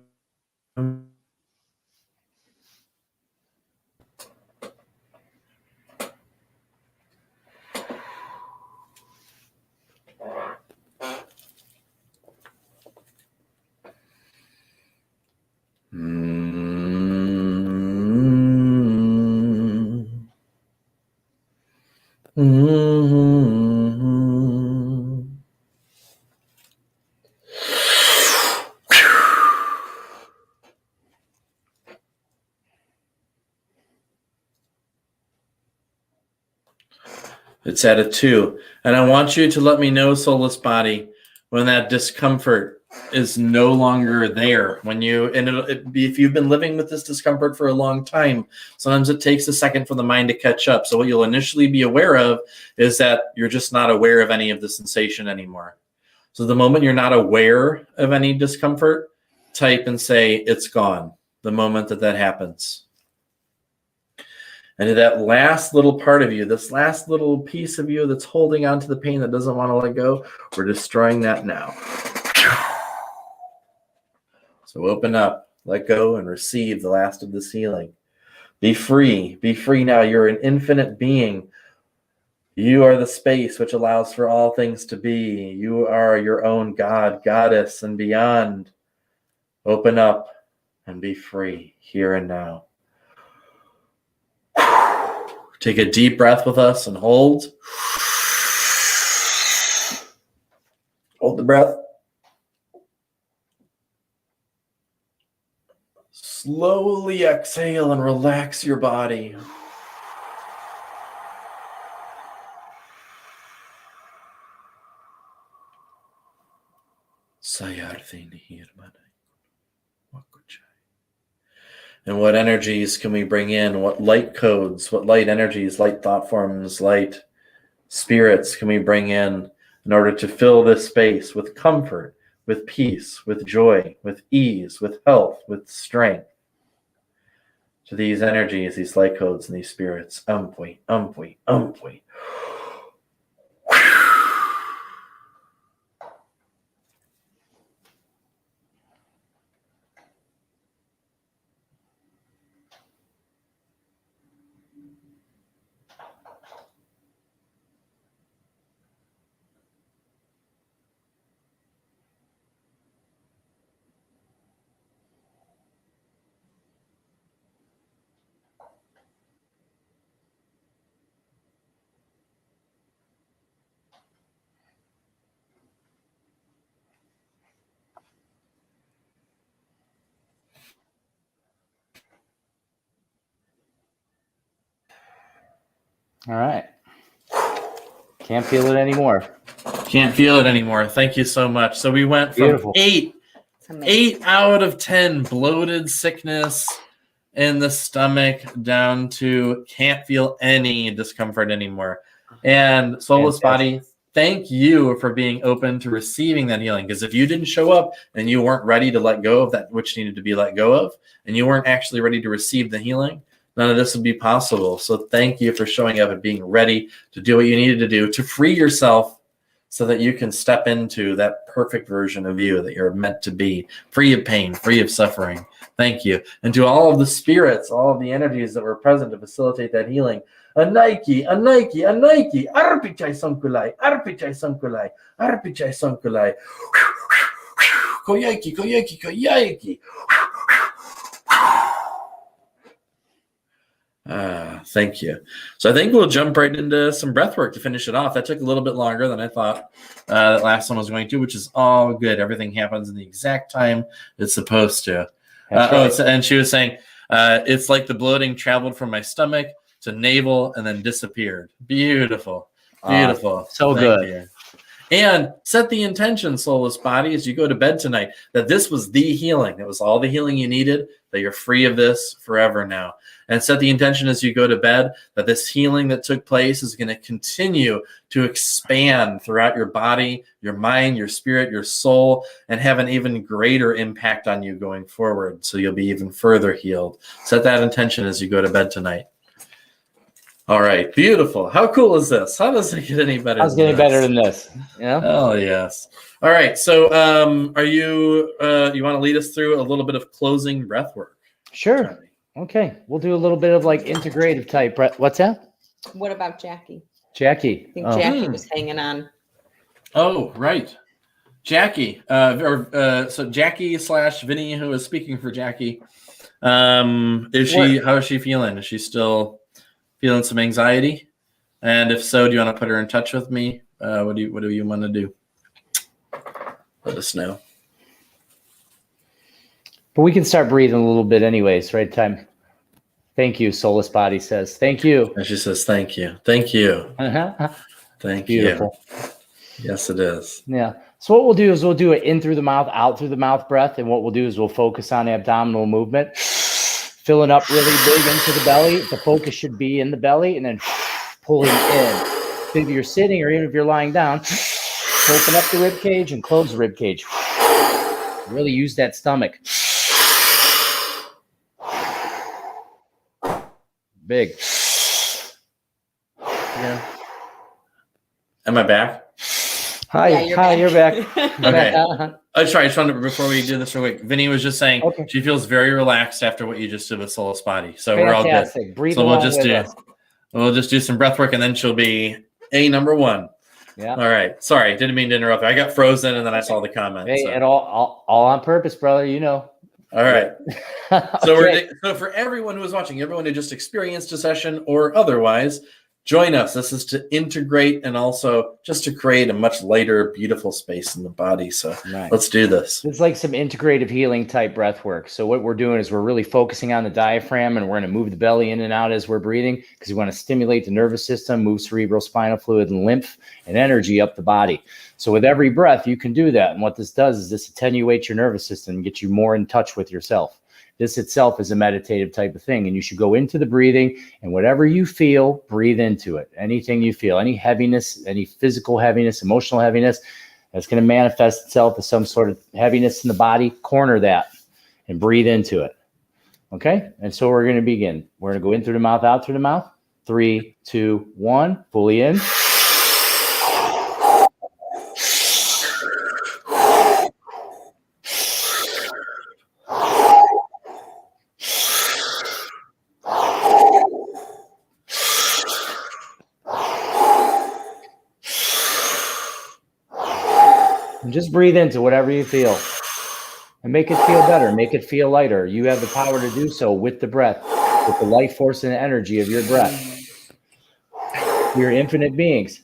It's at a 2. And I want you to let me know, soulless body, when that discomfort is no longer there. When you, and if you've been living with this discomfort for a long time, sometimes it takes a second for the mind to catch up. So what you'll initially be aware of is that you're just not aware of any of the sensation anymore. So the moment you're not aware of any discomfort, type and say, it's gone. The moment that happens. And to that last little part of you, this last little piece of you that's holding on to the pain that doesn't want to let go, we're destroying that now. So open up, let go, and receive the last of this healing. Be free. Be free now. You're an infinite being. You are the space which allows for all things to be. You are your own God, goddess, and beyond. Open up and be free here and now. Take a deep breath with us and hold. Hold the breath. Slowly exhale and relax your body. And what energies can we bring in? What light codes, what light energies, light thought forms, light spirits can we bring in order to fill this space with comfort, with peace, with joy, with ease, with health, with strength? To these energies, these light codes, and these spirits. Umpui, umpui, umpui. All right. Can't feel it anymore. Can't feel it anymore. Thank you so much. So we went from Beautiful. 8 Amazing. out of 10 bloated sickness in the stomach down to can't feel any discomfort anymore. And Soulless Body, thank you for being open to receiving that healing. Because if you didn't show up and you weren't ready to let go of that which needed to be let go of, and you weren't actually ready to receive the healing, none of this would be possible. So thank you for showing up and being ready to do what you needed to do to free yourself so that you can step into that perfect version of you that you're meant to be, free of pain, free of suffering. Thank you. And to all of the spirits, all of the energies that were present to facilitate that healing, a Nike, Arpichai Sankulai, Arpichai Sankulai, Arpichai Sankulai, Koyaki, Koyaki, Koyaki. Thank you. So I think we'll jump right into some breath work to finish it off. That took a little bit longer than I thought that last one was going to, which is all good. Everything happens in the exact time it's supposed to. Right. And she was saying, it's like the bloating traveled from my stomach to navel and then disappeared. Beautiful. Beautiful. So good. You. And set the intention, Soulless Body, as you go to bed tonight, that this was the healing. It was all the healing you needed, that you're free of this forever now. And set the intention as you go to bed that this healing that took place is going to continue to expand throughout your body, your mind, your spirit, your soul, and have an even greater impact on you going forward. So you'll be even further healed. Set that intention as you go to bed tonight. All right, beautiful. How cool is this? How does it get any better? How's getting better than this? Yeah. Oh yes. All right. So, are you want to lead us through a little bit of closing breath work? Sure. Okay, we'll do a little bit of like integrative type breath. What's that? What about Jackie? Jackie. I think Jackie was hanging on. Oh, right. Jackie. So Jackie / Vinny, who is speaking for Jackie. How is she feeling? Is she still feeling some anxiety? And if so, do you want to put her in touch with me? What do you want to do? Let us know. But we can start breathing a little bit anyways, right? Time. Thank you, Soulless Body says. Thank you. And she says, thank you. Thank you. Thank Beautiful. you. Yes, it is. Yeah. So what we'll do is we'll do it in through the mouth, out through the mouth breath. And what we'll do is we'll focus on abdominal movement, filling up really big into the belly. The focus should be in the belly and then pulling in. If you're sitting or even if you're lying down, open up the rib cage and close the rib cage. Really use that stomach. Big. Yeah. Am I back? Hi, Yeah, you're back. Okay. Oh, sorry. I just wanted to, before we do this real quick, Vinny was just saying she feels very relaxed after what you just did with Soulless Body. So Fantastic. We're all good. Breathe so we'll just do some breath work and then she'll be number one. Yeah. All right. Sorry, didn't mean to interrupt. I got frozen and then I saw the comment. Hey, and all on purpose, brother. You know. All right. Okay. So for everyone who is watching, everyone who just experienced a session or otherwise, join us. This is to integrate and also just to create a much lighter, beautiful space in the body. So Let's do this. It's like some integrative healing type breath work. So what we're doing is we're really focusing on the diaphragm and we're going to move the belly in and out as we're breathing because we want to stimulate the nervous system, move cerebral spinal fluid and lymph and energy up the body. So with every breath, you can do that. And what this does is this attenuates your nervous system and gets you more in touch with yourself. This itself is a meditative type of thing. And you should go into the breathing and whatever you feel, breathe into it. Anything you feel, any heaviness, any physical heaviness, emotional heaviness, that's going to manifest itself as some sort of heaviness in the body, corner that and breathe into it. Okay. And so we're going to begin. We're going to go in through the mouth, out through the mouth. 3, 2, 1, fully in. And just breathe into whatever you feel and make it feel better, make it feel lighter. You have the power to do so with the breath, with the life force and energy of your breath. You're infinite beings.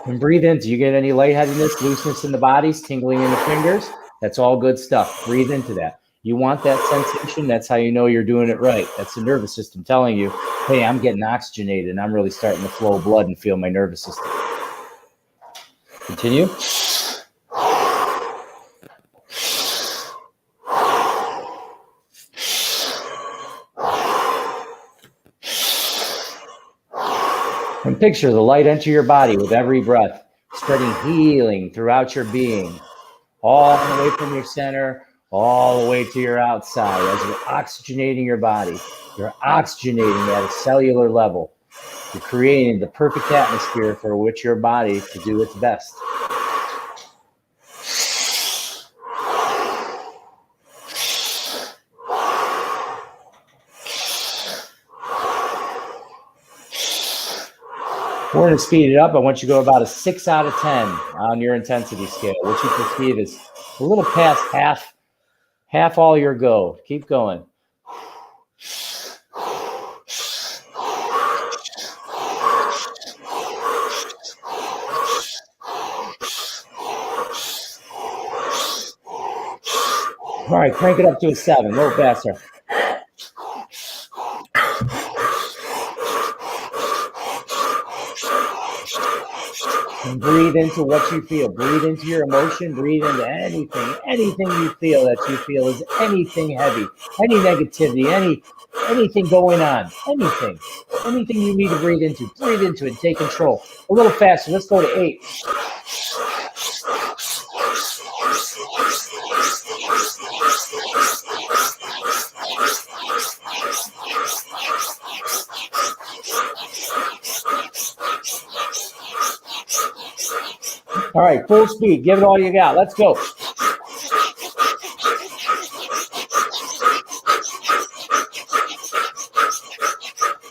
And breathe into. You get any lightheadedness, looseness in the bodies, tingling in the fingers? That's all good stuff. Breathe into that. You want that sensation. That's how you know you're doing it right. That's the nervous system telling you, hey, I'm getting oxygenated and I'm really starting to flow blood and feel my nervous system. Continue. And picture the light enter your body with every breath, spreading healing throughout your being, all the way from your center, all the way to your outside. As you're oxygenating your body, you're oxygenating at a cellular level. You're creating the perfect atmosphere for which your body to do its best. We're going to speed it up. I want you to go about a 6 out of 10 on your intensity scale, which you can see is a little past half all your go. Keep going. All right, crank it up to a 7, a little faster. And breathe into what you feel. Breathe into your emotion. Breathe into anything you feel that you feel is anything heavy, any negativity, anything going on, anything you need to breathe into. Breathe into it. Take control. A little faster. Let's go to 8. All right, full speed. Give it all you got. Let's go.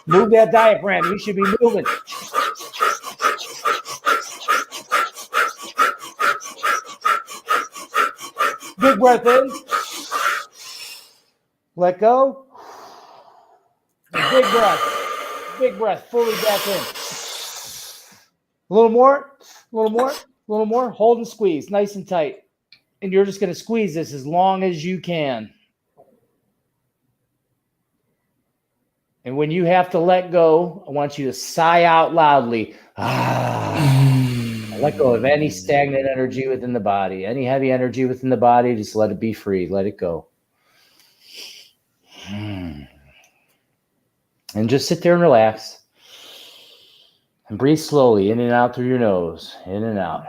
Move that diaphragm. You should be moving. Big breath in. Let go. Big breath. Big breath. Fully back in. A little more. Hold and squeeze. Nice and tight. And you're just going to squeeze this as long as you can. And when you have to let go, I want you to sigh out loudly. Let go of any stagnant energy within the body. Any heavy energy within the body, just let it be free. Let it go. And just sit there and relax. And breathe slowly in and out through your nose. In and out.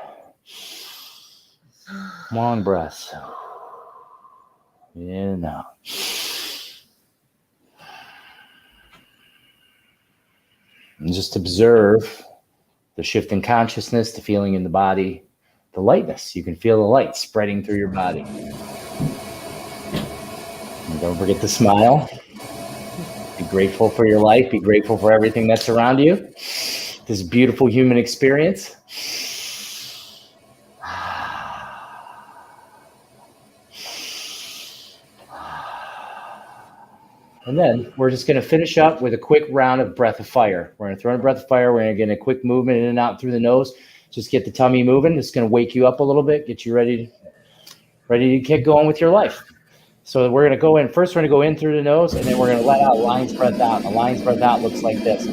Long breaths. In and out. And just observe the shift in consciousness, the feeling in the body, the lightness. You can feel the light spreading through your body. And don't forget to smile. Be grateful for your life. Be grateful for everything that's around you. This beautiful human experience. And then we're just going to finish up with a quick round of breath of fire. We're going to throw in a breath of fire. We're going to get a quick movement in and out through the nose. Just get the tummy moving. It's going to wake you up a little bit, get you ready to get going with your life. So we're going to go in. First, we're going to go in through the nose, and then we're going to let out lion's breath out. And the lion's breath out looks like this.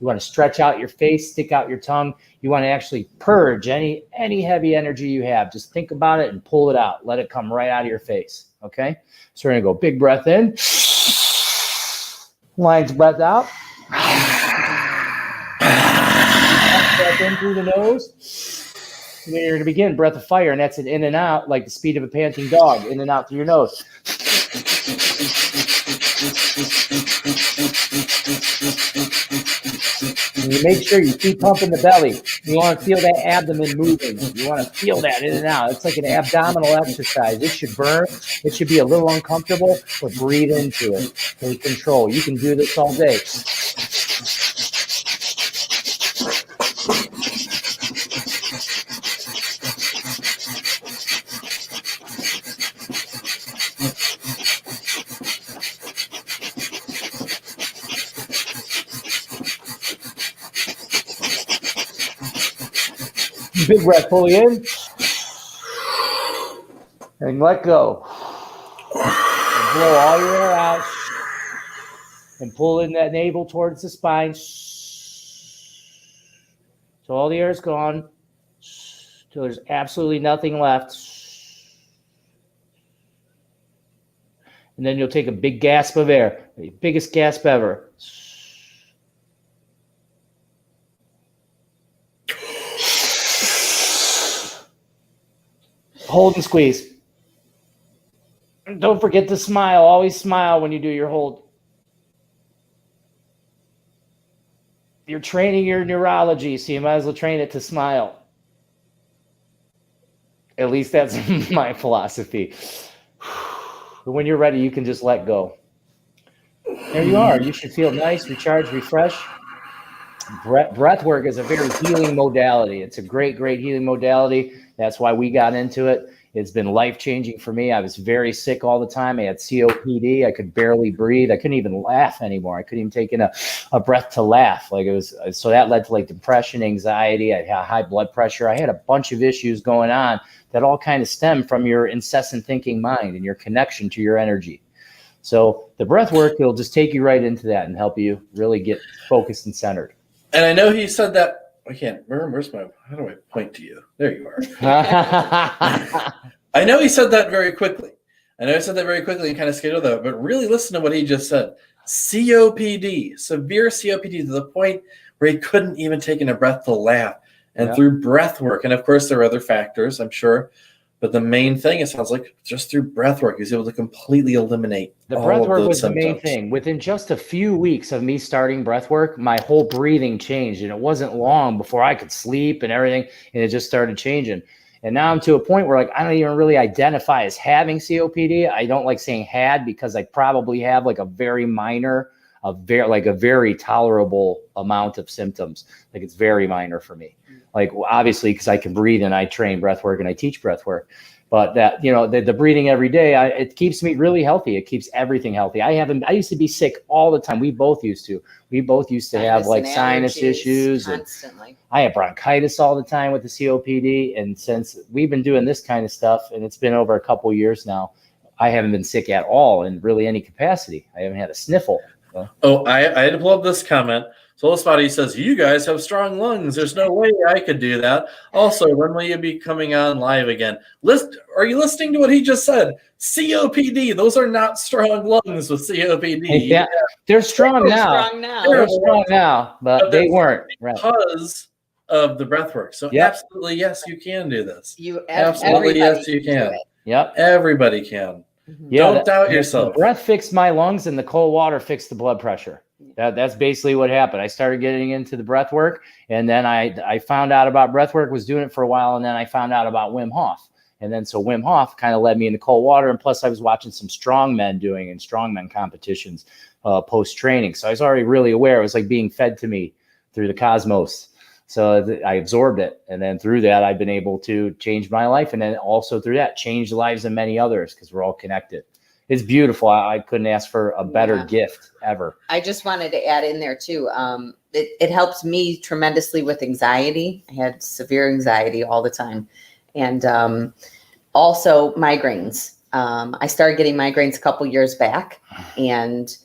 You want to stretch out your face, stick out your tongue. You want to actually purge any heavy energy you have. Just think about it and pull it out. Let it come right out of your face. Okay? So we're going to go big breath in. Lion's breath out. Breath in through the nose. And then you're going to begin breath of fire, and that's an in and out, like the speed of a panting dog, in and out through your nose. And you make sure you keep pumping the belly. You want to feel that abdomen moving. You want to feel that in and out. It's like an abdominal exercise. It should burn. It should be a little uncomfortable, but breathe into it. Take control. You can do this all day. Big breath fully in. And let go. And blow all your air out. And pull in that navel towards the spine. So all the air is gone. So there's absolutely nothing left. And then you'll take a big gasp of air. The biggest gasp ever. Hold and squeeze. Don't forget to smile. Always smile when you do your hold. You're training your neurology, so you might as well train it to smile. At least that's my philosophy. When you're ready, you can just let go. There you are. You should feel nice, recharge, refresh. Breath work is a very healing modality. It's a great, great healing modality. That's why we got into it. It's been life-changing for me. I was very sick all the time. I had COPD. I could barely breathe. I couldn't even laugh anymore. I couldn't even take in a breath to laugh. Like it was, so that led to like depression, anxiety. I had high blood pressure. I had a bunch of issues going on that all kind of stem from your incessant thinking mind and your connection to your energy. So the breath work will just take you right into that and help you really get focused and centered. And I know he said that. I can't remember. How do I point to you? There you are. I know he said that very quickly. And kind of skated over that. But really listen to what he just said. COPD, severe COPD to the point where he couldn't even take in a breath to laugh. And through breath work, and of course there are other factors, I'm sure. But the main thing, it sounds like, just through breath work, he was able to completely eliminate the all breath of work those was symptoms. the main thing. Within just a few weeks of me starting breath work, my whole breathing changed, and it wasn't long before I could sleep and everything, and it just started changing. And now I'm to a point where like I don't even really identify as having COPD. I don't like saying had because I probably have like a very minor, a very tolerable amount of symptoms. Like it's very minor for me. Like obviously because I can breathe and I train breath work and I teach breath work. But that, the breathing every day, it keeps me really healthy. It keeps everything healthy. I used to be sick all the time. We both used to have like sinus issues. Constantly. And I have bronchitis all the time with the COPD. And since we've been doing this kind of stuff, and it's been over a couple of years now, I haven't been sick at all in really any capacity. I haven't had a sniffle. Oh, I had to pull up this comment. Soul Spotty says, you guys have strong lungs. There's no way I could do that. Also, when will you be coming on live again? Are you listening to what he just said? COPD. Those are not strong lungs with COPD. Yeah, they're strong now. They're strong now, but they weren't. Right. Because of the breath work. So absolutely, yes, you can do this. Absolutely, yes, you can. Yep. Everybody can. Yeah, Don't doubt yourself. The breath fixed my lungs and the cold water fixed the blood pressure. That's basically what happened. I started getting into the breath work, and then I found out about breath work, was doing it for a while, and then I found out about Wim Hof. And then so Wim Hof kind of led me into cold water, and plus I was watching some strongmen doing in strongmen competitions post-training. So I was already really aware. It was like being fed to me through the cosmos. So I absorbed it. And then through that, I've been able to change my life. And then also through that, change the lives of many others because we're all connected. It's beautiful. I couldn't ask for a better gift ever. I just wanted to add in there too. It helps me tremendously with anxiety. I had severe anxiety all the time. And also migraines. I started getting migraines a couple years back, and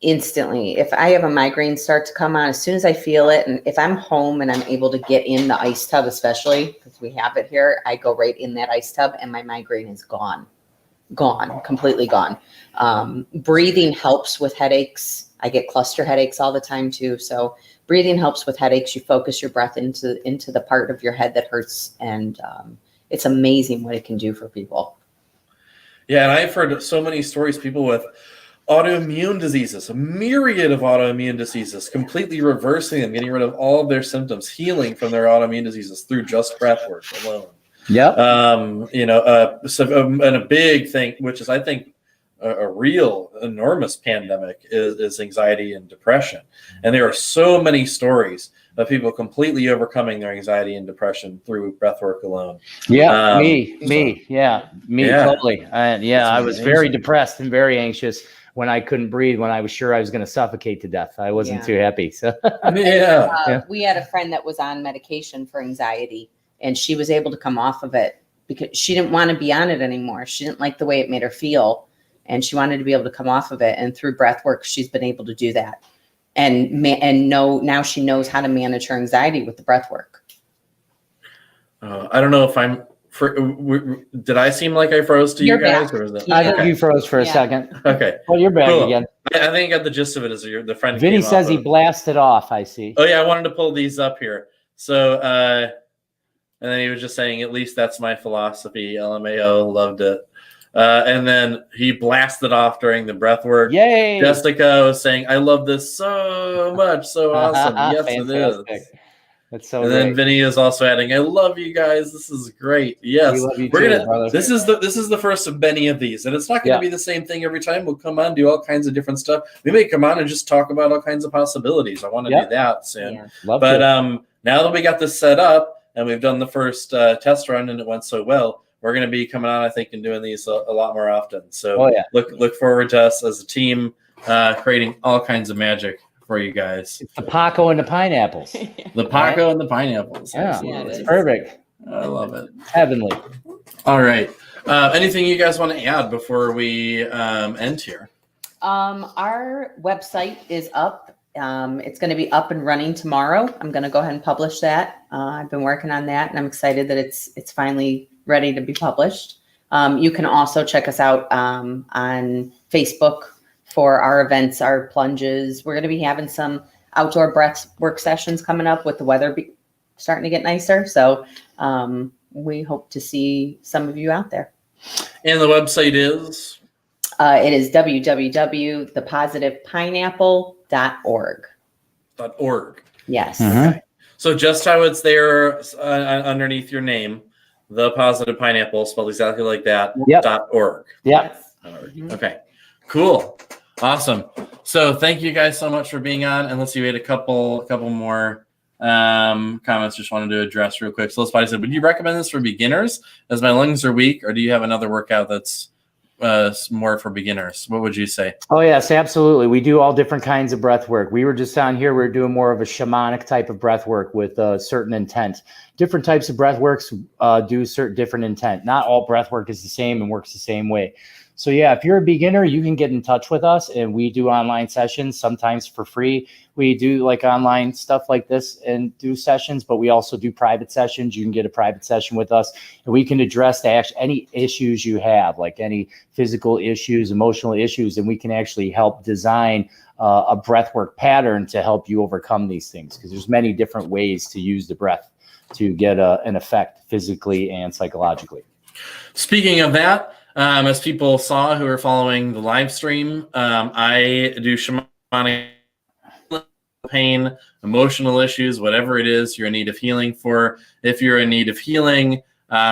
instantly, if I have a migraine start to come on, as soon as I feel it, and if I'm home and I'm able to get in the ice tub, especially because we have it here, I go right in that ice tub and my migraine is gone, completely gone. Breathing helps with headaches. I get cluster headaches all the time too. So breathing helps with headaches. You focus your breath into the part of your head that hurts, and it's amazing what it can do for people. Yeah, and I've heard so many stories, people with autoimmune diseases, a myriad of autoimmune diseases, completely reversing them, getting rid of all of their symptoms, healing from their autoimmune diseases through just breath work alone. Yeah. And a big thing, which is, I think, a real enormous pandemic is anxiety and depression. And there are so many stories of people completely overcoming their anxiety and depression through breath work alone. Yeah, me, totally. I was very depressed and very anxious when I couldn't breathe, when I was sure I was going to suffocate to death. I wasn't too happy. So we had a friend that was on medication for anxiety, and she was able to come off of it because she didn't want to be on it anymore. She didn't like the way it made her feel, and she wanted to be able to come off of it. And through breath work, she's been able to do that. Now she knows how to manage her anxiety with the breath work. I don't know if I'm. Did I seem like I froze to You're you guys, back. or was it? Yeah. I think you froze for a second. Okay. Well, you're back Cool. again. I think I got the gist of it. Is the friend? Vinny came says off he of- blasted off. I see. Oh yeah, I wanted to pull these up here. So, and then he was just saying, at least that's my philosophy. LMAO, loved it. And then he blasted off during the breath work. Yay! Jessica was saying, I love this so much. So awesome. Yes, Fantastic. it is. That's so And great. then Vinny is also adding, I love you guys. This is great. Yes. We love you We're too, gonna brother. this is the first of many of these. And it's not gonna Yeah. be the same thing every time. We'll come on, do all kinds of different stuff. We may come on and just talk about all kinds of possibilities. I want to Yeah. do that soon. Yeah. Love But to. now that we got this set up and we've done the first test run and it went so well, we're going to be coming on, I think, and doing these a lot more often. So Oh, yeah. look forward to us as a team creating all kinds of magic for you guys. It's the Paco and the pineapples. The Paco and the pineapples. Yeah, Absolutely. it's perfect. I love it. Heavenly. All right. Anything you guys want to add before we end here? Our website is up. It's going to be up and running tomorrow. I'm going to go ahead and publish that. I've been working on that, and I'm excited that it's finally ready to be published. You can also check us out on Facebook for our events, our plunges. We're going to be having some outdoor breath work sessions coming up with the weather starting to get nicer. So we hope to see some of you out there. And the website is? It is www.thepositivepineapple.org. .org. Yes. Mhm. Okay. So just how it's there underneath your name, The Positive Pineapple, spelled exactly like that, Yep. .org. Yep. Mhm. Okay, cool. Awesome. So thank you guys so much for being on. And let's see, we had a couple more comments just wanted to address real quick. So Spotty said, would you recommend this for beginners as my lungs are weak, or do you have another workout that's more for beginners? What would you say? Oh, yes, absolutely. We do all different kinds of breath work. We were just on here. We're doing more of a shamanic type of breath work with a certain intent. Different types of breath works do certain different intent. Not all breath work is the same and works the same way. So yeah, if you're a beginner, you can get in touch with us, and we do online sessions, sometimes for free. We do like online stuff like this and do sessions, but we also do private sessions. You can get a private session with us, and we can address any issues you have, like any physical issues, emotional issues, and we can actually help design a breathwork pattern to help you overcome these things, because there's many different ways to use the breath to get an effect physically and psychologically. Speaking of that, as people saw who are following the live stream, I do shamanic pain, emotional issues, whatever it is you're in need of healing for. If you're in need of healing,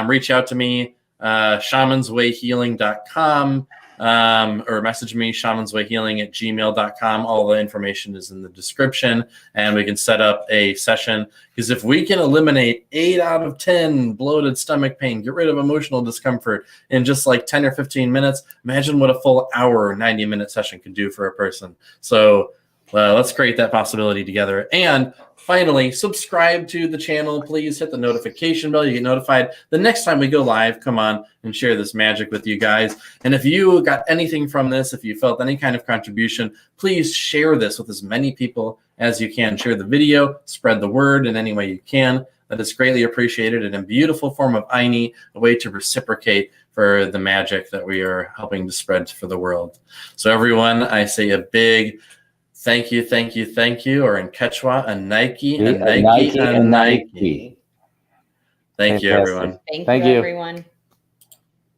reach out to me, shamanswayhealing.com, or message me, shamanswayhealing@gmail.com. All the information is in the description, and we can set up a session. Because if we can eliminate 8 out of 10 bloated stomach pain, get rid of emotional discomfort in just like 10 or 15 minutes, imagine what a full hour or 90-minute session could do for a person. So let's create that possibility together. And finally, subscribe to the channel. Please hit the notification bell. You get notified the next time we go live. Come on and share this magic with you guys. And if you got anything from this, if you felt any kind of contribution, please share this with as many people as you can. Share the video, spread the word in any way you can. That is greatly appreciated, and a beautiful form of Aini, a way to reciprocate for the magic that we are helping to spread for the world. So everyone, I say a big thank you, thank you, thank you, or in Quechua, a Nike, a Nike, a Nike. Thank you, everyone. Thank you, everyone.